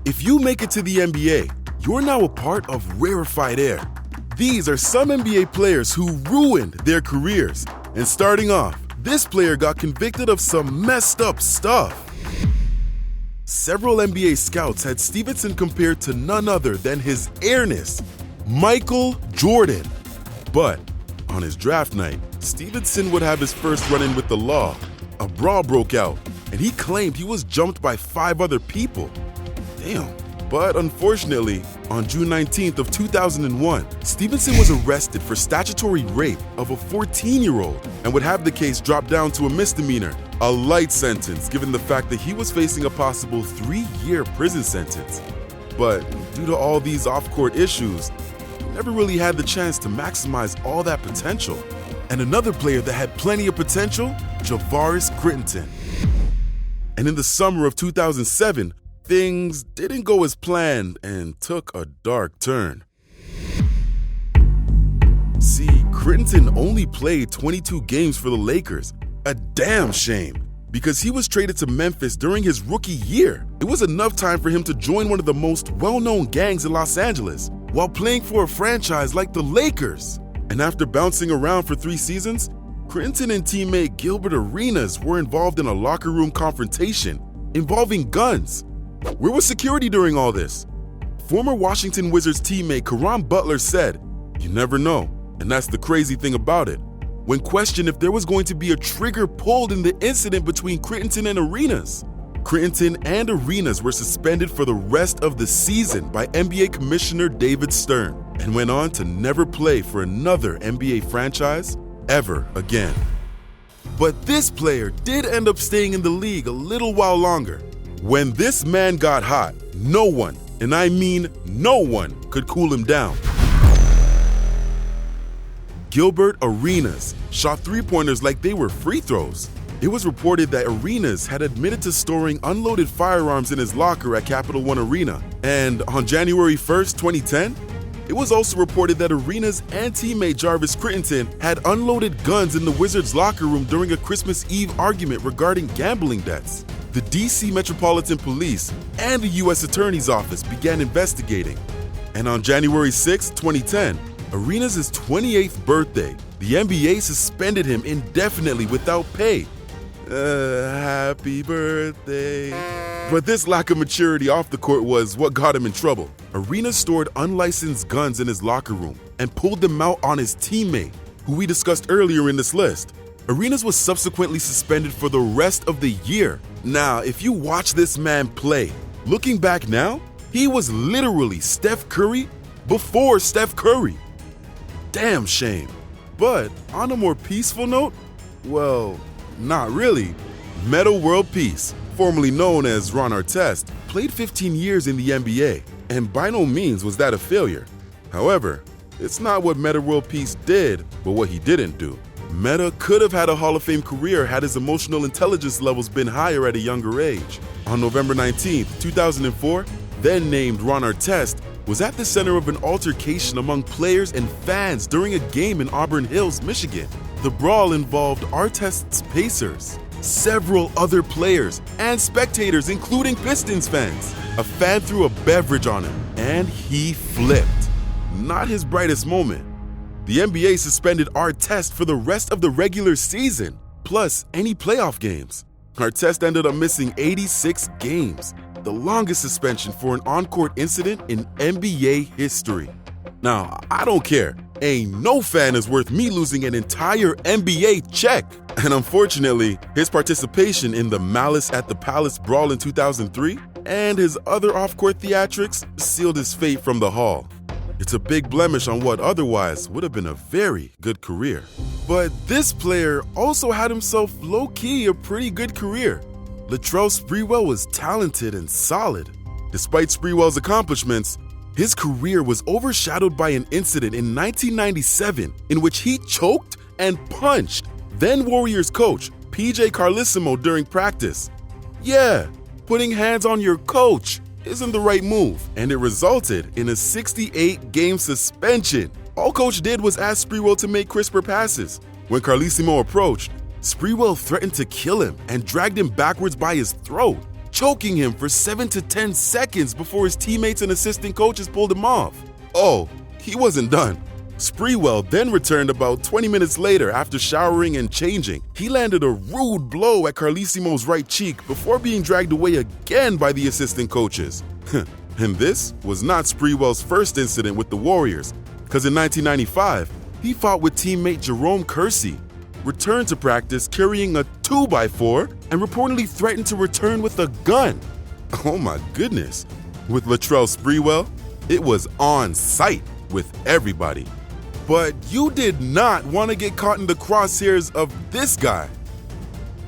If you make it to the NBA, you're now a part of rarefied air. These are some NBA players who ruined their careers. And starting off, this player got convicted of some messed up stuff. Several NBA scouts had Stevenson compared to none other than his airness, Michael Jordan. But on his draft night, Stevenson would have his first run-in with the law. A brawl broke out, and he claimed he was jumped by 5 other people. Damn. But unfortunately, on June 19th of 2001, Stevenson was arrested for statutory rape of a 14-year-old and would have the case dropped down to a misdemeanor, a light sentence given the fact that he was facing a possible 3-year prison sentence. But due to all these off-court issues, he never really had the chance to maximize all that potential. And another player that had plenty of potential, Javaris Crittenton. And in the summer of 2007, things didn't go as planned and took a dark turn. See, Crittenton only played 22 games for the Lakers. A damn shame, because he was traded to Memphis during his rookie year. It was enough time for him to join one of the most well-known gangs in Los Angeles while playing for a franchise like the Lakers. And after bouncing around for 3 seasons, Crittenton and teammate Gilbert Arenas were involved in a locker room confrontation involving guns. Where was security during all this? Former Washington Wizards teammate Caron Butler said, "You never know, and that's the crazy thing about it." When questioned if there was going to be a trigger pulled in the incident between Crittenton and Arenas, Crittenton and Arenas were suspended for the rest of the season by NBA Commissioner David Stern and went on to never play for another NBA franchise ever again. But this player did end up staying in the league a little while longer. When this man got hot, no one, and I mean no one, could cool him down. Gilbert Arenas shot 3-pointers like they were free throws. It was reported that Arenas had admitted to storing unloaded firearms in his locker at Capital One Arena. And on January 1st, 2010, it was also reported that Arenas and teammate Jarvis Crittenton had unloaded guns in the Wizards' locker room during a Christmas Eve argument regarding gambling debts. The DC Metropolitan Police and the U.S. Attorney's Office began investigating. And on January 6, 2010, Arenas' 28th birthday, the NBA suspended him indefinitely without pay. Happy birthday. But this lack of maturity off the court was what got him in trouble. Arenas stored unlicensed guns in his locker room and pulled them out on his teammate, who we discussed earlier in this list. Arenas was subsequently suspended for the rest of the year. Now, if you watch this man play, looking back now, he was literally Steph Curry before Steph Curry. Damn shame. But on a more peaceful note, well, not really. Metta World Peace, formerly known as Ron Artest, played 15 years in the NBA, and by no means was that a failure. However, it's not what Metta World Peace did, but what he didn't do. Metta could have had a Hall of Fame career had his emotional intelligence levels been higher at a younger age. On November 19, 2004, then named Ron Artest, was at the center of an altercation among players and fans during a game in Auburn Hills, Michigan. The brawl involved Artest's Pacers, several other players, and spectators, including Pistons fans. A fan threw a beverage on him, and he flipped. Not his brightest moment. The NBA suspended Artest for the rest of the regular season, plus any playoff games. Artest ended up missing 86 games, the longest suspension for an on-court incident in NBA history. Now, I don't care. Ain't no fan is worth me losing an entire NBA check. And unfortunately, his participation in the Malice at the Palace brawl in 2003 and his other off-court theatrics sealed his fate from the Hall. It's a big blemish on what otherwise would have been a very good career. But this player also had himself low-key a pretty good career. Latrell Sprewell was talented and solid. Despite Sprewell's accomplishments, his career was overshadowed by an incident in 1997 in which he choked and punched then Warriors coach PJ Carlesimo during practice. Yeah, putting hands on your coach isn't the right move, and it resulted in a 68-game suspension. All coach did was ask Sprewell to make crisper passes. When Carlesimo approached, Sprewell threatened to kill him and dragged him backwards by his throat, choking him for 7 to 10 seconds before his teammates and assistant coaches pulled him off. Oh, he wasn't done. Sprewell then returned about 20 minutes later after showering and changing. He landed a rude blow at Carlissimo's right cheek before being dragged away again by the assistant coaches. And this was not Sprewell's first incident with the Warriors, because in 1995, he fought with teammate Jerome Kersey, returned to practice carrying a 2x4, and reportedly threatened to return with a gun. Oh my goodness. With Latrell Sprewell, it was on site with everybody. But you did not want to get caught in the crosshairs of this guy,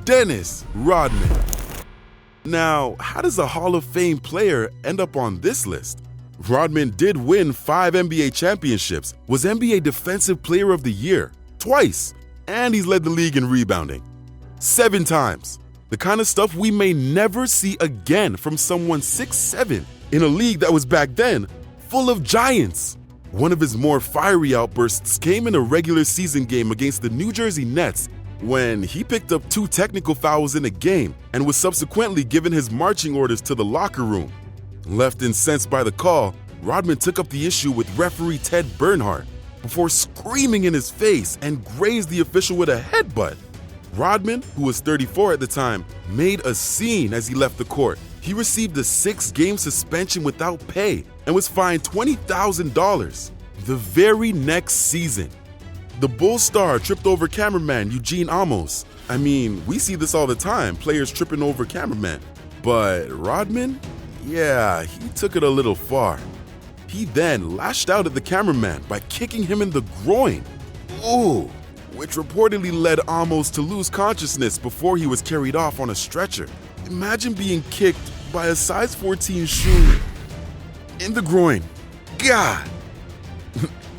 Dennis Rodman. Now, how does a Hall of Fame player end up on this list? Rodman did win 5 NBA championships, was NBA Defensive Player of the Year twice, and he's led the league in rebounding 7 times. The kind of stuff we may never see again from someone 6'7" in a league that was back then full of giants. One of his more fiery outbursts came in a regular season game against the New Jersey Nets when he picked up 2 technical fouls in a game and was subsequently given his marching orders to the locker room. Left incensed by the call, Rodman took up the issue with referee Ted Bernhardt before screaming in his face and grazed the official with a headbutt. Rodman, who was 34 at the time, made a scene as he left the court. He received a 6-game suspension without pay and was fined $20,000. The very next season, the Bulls star tripped over cameraman Eugene Amos. I mean, we see this all the time, players tripping over cameramen. But Rodman? Yeah, he took it a little far. He then lashed out at the cameraman by kicking him in the groin. Ooh, which reportedly led Amos to lose consciousness before he was carried off on a stretcher. Imagine being kicked by a size 14 shoe in the groin. God!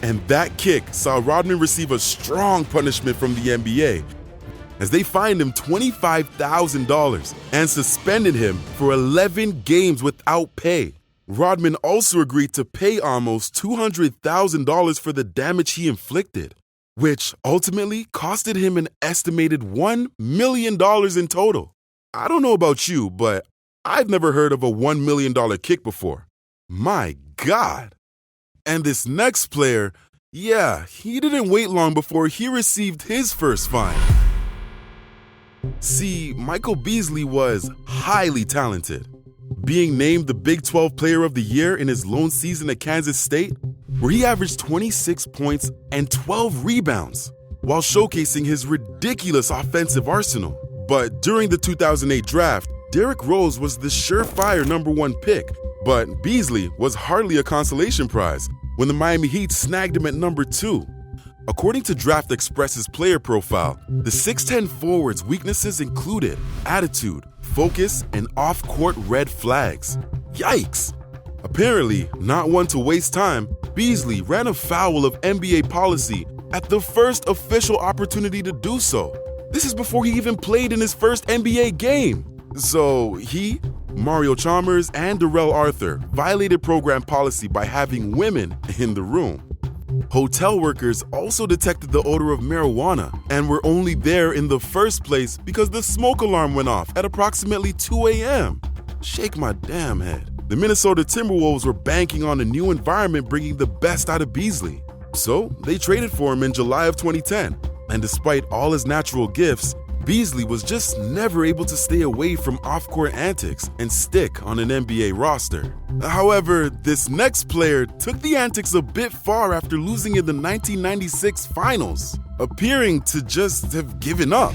And that kick saw Rodman receive a strong punishment from the NBA, as they fined him $25,000 and suspended him for 11 games without pay. Rodman also agreed to pay Amos $200,000 for the damage he inflicted, which ultimately costed him an estimated $1 million in total. I don't know about you, but I've never heard of a $1 million kick before. My God! And this next player, yeah, he didn't wait long before he received his first fine. See, Michael Beasley was highly talented, being named the Big 12 Player of the Year in his lone season at Kansas State, where he averaged 26 points and 12 rebounds, while showcasing his ridiculous offensive arsenal. But during the 2008 draft, Derrick Rose was the surefire #1 pick, but Beasley was hardly a consolation prize when the Miami Heat snagged him at #2. According to Draft Express's player profile, the 6'10 forward's weaknesses included attitude, focus, and off-court red flags. Yikes! Apparently, not one to waste time, Beasley ran afoul of NBA policy at the first official opportunity to do so. This is before he even played in his first NBA game. So he, Mario Chalmers, and Darrell Arthur violated program policy by having women in the room. Hotel workers also detected the odor of marijuana and were only there in the first place because the smoke alarm went off at approximately 2 a.m. Shake my damn head. The Minnesota Timberwolves were banking on a new environment bringing the best out of Beasley. So they traded for him in July of 2010. And despite all his natural gifts, Beasley was just never able to stay away from off-court antics and stick on an NBA roster. However, this next player took the antics a bit far after losing in the 1996 finals, appearing to just have given up.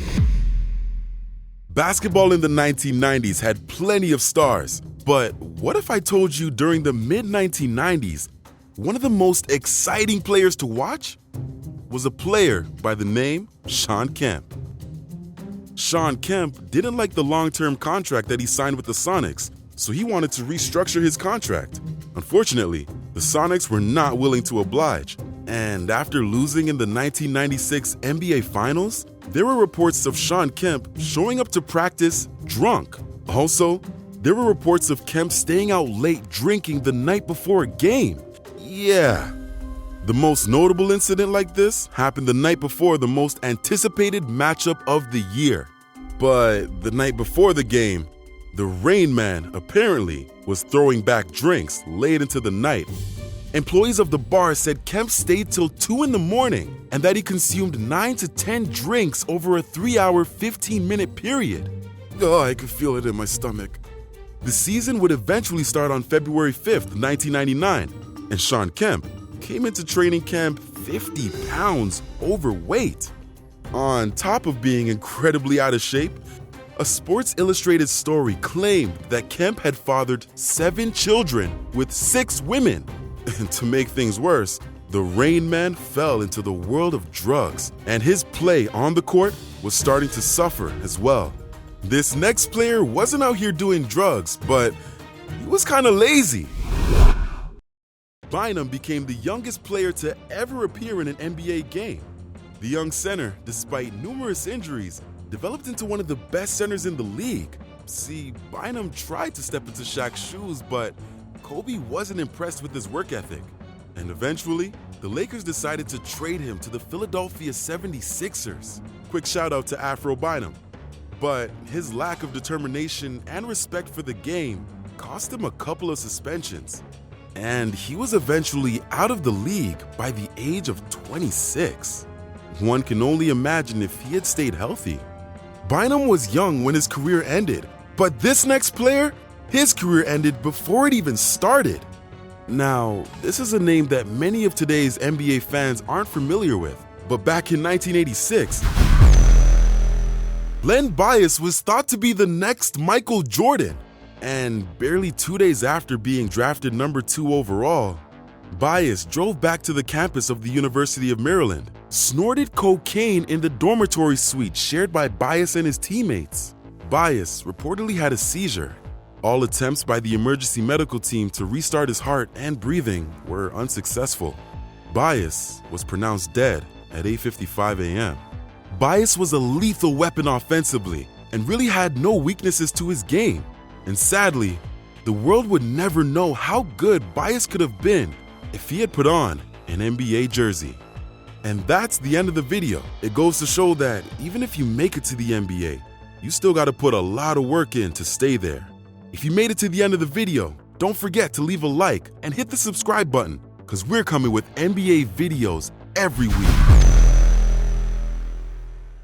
Basketball in the 1990s had plenty of stars, but what if I told you during the mid-1990s, one of the most exciting players to watch was a player by the name Shawn Kemp. Shawn Kemp didn't like the long-term contract that he signed with the Sonics, so he wanted to restructure his contract. Unfortunately, the Sonics were not willing to oblige, and after losing in the 1996 NBA Finals, there were reports of Shawn Kemp showing up to practice drunk. Also, there were reports of Kemp staying out late drinking the night before a game. Yeah. The most notable incident like this happened the night before the most anticipated matchup of the year. But the night before the game, The Rain Man apparently was throwing back drinks late into the night. Employees of the bar said Kemp stayed till 2 in the morning and that he consumed 9 to 10 drinks over a 3-hour, 15-minute period. Oh, I could feel it in my stomach. The season would eventually start on February 5th, 1999, and Shawn Kemp came into training camp 50 pounds overweight. On top of being incredibly out of shape, a Sports Illustrated story claimed that Kemp had fathered 7 children with 6 women. And to make things worse, the Rain Man fell into the world of drugs, and his play on the court was starting to suffer as well. This next player wasn't out here doing drugs, but he was kind of lazy. Bynum became the youngest player to ever appear in an NBA game. The young center, despite numerous injuries, developed into one of the best centers in the league. See, Bynum tried to step into Shaq's shoes, but Kobe wasn't impressed with his work ethic. And eventually, the Lakers decided to trade him to the Philadelphia 76ers. Quick shout out to Afro Bynum. But his lack of determination and respect for the game cost him a couple of suspensions. And he was eventually out of the league by the age of 26. One can only imagine if he had stayed healthy. Bynum was young when his career ended, but this next player, his career ended before it even started. Now, this is a name that many of today's NBA fans aren't familiar with, but back in 1986, Len Bias was thought to be the next Michael Jordan. And barely 2 days after being drafted number 2 overall, Bias drove back to the campus of the University of Maryland, snorted cocaine in the dormitory suite shared by Bias and his teammates. Bias reportedly had a seizure. All attempts by the emergency medical team to restart his heart and breathing were unsuccessful. Bias was pronounced dead at 8:55 a.m. Bias was a lethal weapon offensively and really had no weaknesses to his game. And sadly, the world would never know how good Bias could have been if he had put on an NBA jersey. And that's the end of the video. It goes to show that even if you make it to the NBA, you still got to put a lot of work in to stay there. If you made it to the end of the video, don't forget to leave a like and hit the subscribe button, because we're coming with NBA videos every week.